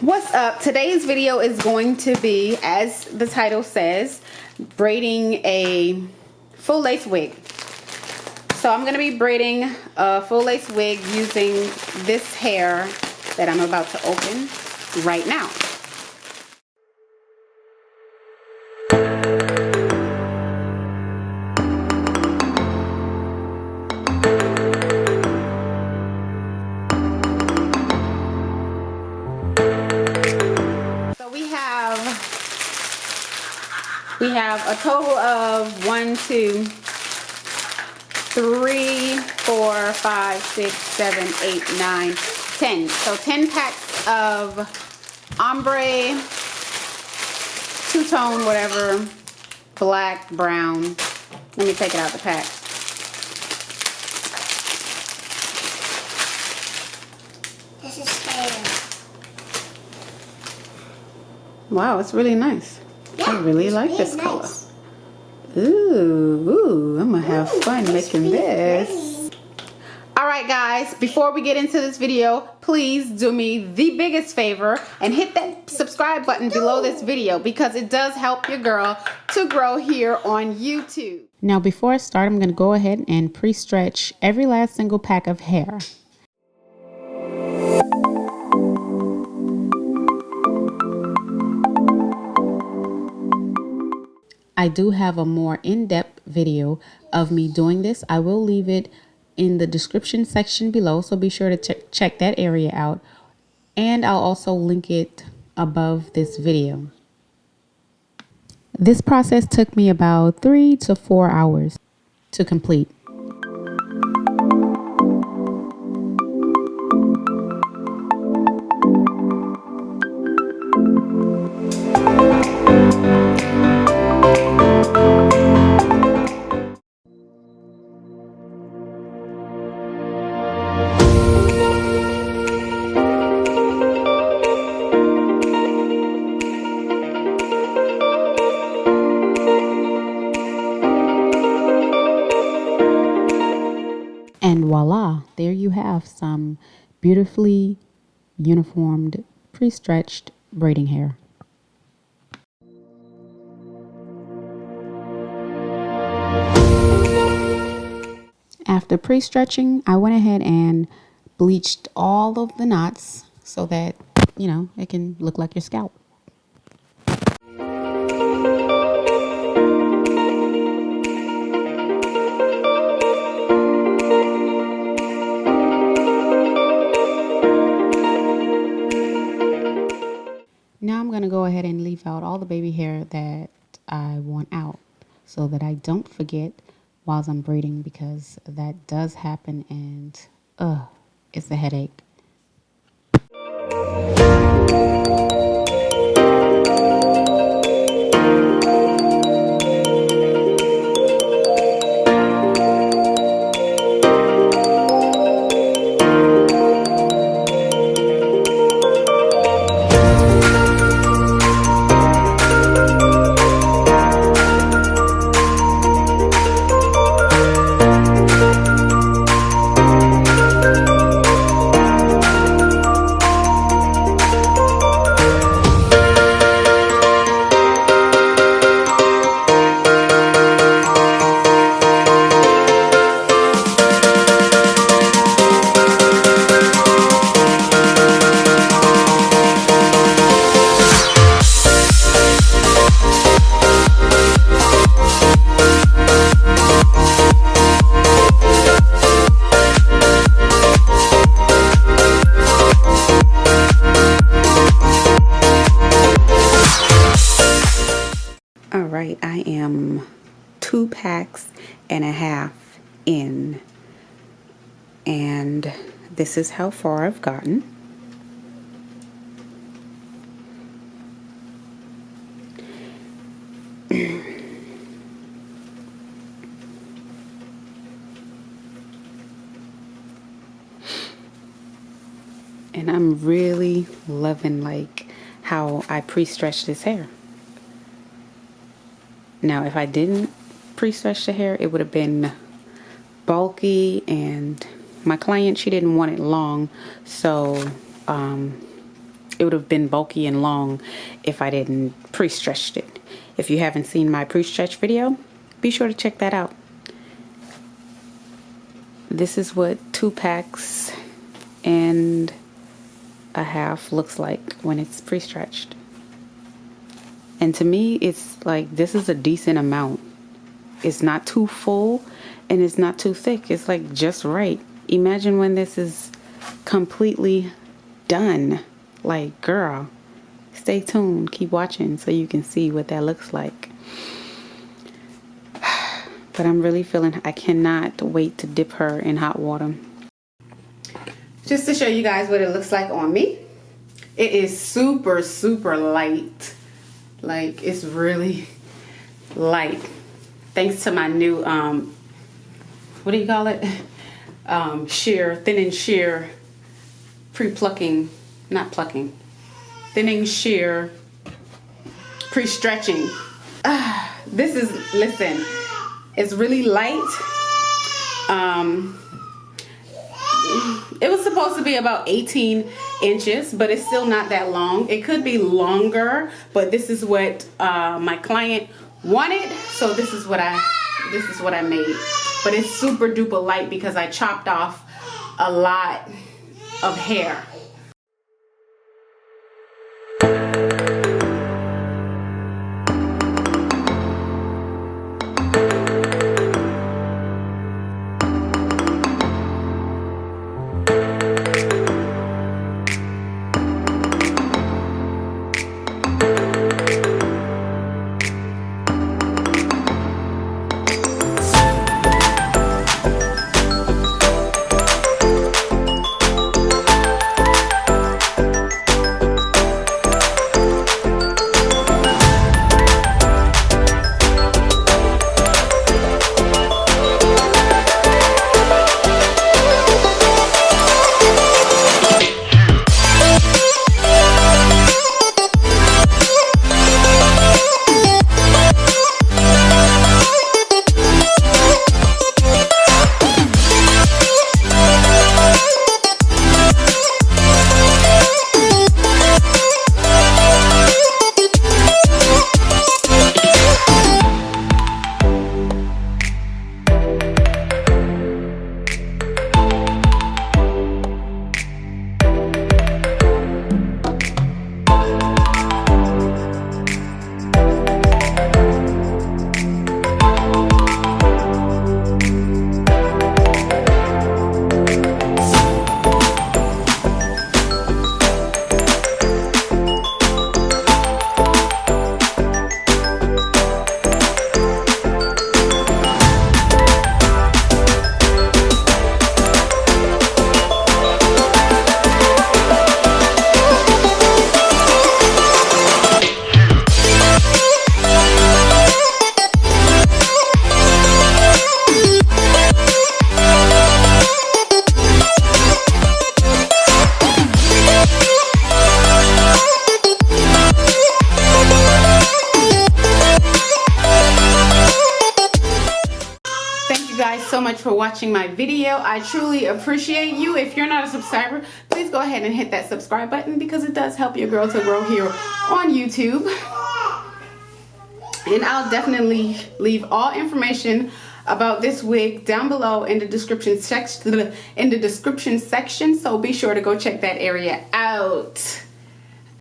What's up? Today's video is going to be, as the title says, braiding a full lace wig. So I'm going to be braiding a full lace wig using this hair that I'm about to open right now. We have a total of 1, 2, 3, 4, 5, 6, 7, 8, 9, 10. So 10 packs of ombre, two-tone, whatever, black, brown. Let me take it out the pack. This is hair. Wow, it's really nice. Yeah, I really like this color. Ooh, I'm gonna have fun making this. Alright guys, before we get into this video, please do me the biggest favor and hit that subscribe button below this video because it does help your girl to grow here on YouTube. Now before I start, I'm gonna go ahead and pre-stretch every last single pack of hair. I do have a more in-depth video of me doing this. I will leave it in the description section below, so be sure to check that area out. And I'll also link it above this video. This process took me about 3 to 4 hours to complete. And voila, there you have some beautifully uniformed, pre-stretched braiding hair. After pre-stretching, I went ahead and bleached all of the knots so that, you know, it can look like your scalp. Now I'm going to go ahead and leave out all the baby hair that I want out so that I don't forget while I'm braiding, because that does happen and it's a headache. Alright, I am 2.5 packs in, and this is how far I've gotten. And I'm really loving like how I pre-stretched this hair. Now, if I didn't pre-stretch the hair, it would have been bulky, and my client, she didn't want it long, so it would have been bulky and long if I didn't pre-stretch it. If you haven't seen my pre-stretch video, be sure to check that out. This is what 2 packs and a half looks like when it's pre-stretched. And to me, it's like, this is a decent amount. It's not too full and it's not too thick. It's like just right. Imagine when this is completely done. Like, girl, stay tuned, keep watching so you can see what that looks like. But I'm really feeling, I cannot wait to dip her in hot water. Just to show you guys what it looks like on me. It is super, super light. Like, it's really light. Thanks to my new, what do you call it? Shear, thin and shear, pre-plucking, not plucking, thinning, shear, pre-stretching. This is, listen, it's really light. It was supposed to be about 18 inches, but it's still not that long. It could be longer, but this is what my client wanted, so this is what I made. But it's super duper light because I chopped off a lot of hair. So much for watching my video. I truly appreciate you. If you're not a subscriber, please go ahead and hit that subscribe button because it does help your girl to grow here on YouTube. And I'll definitely leave all information about this wig down below in the description section, so be sure to go check that area out.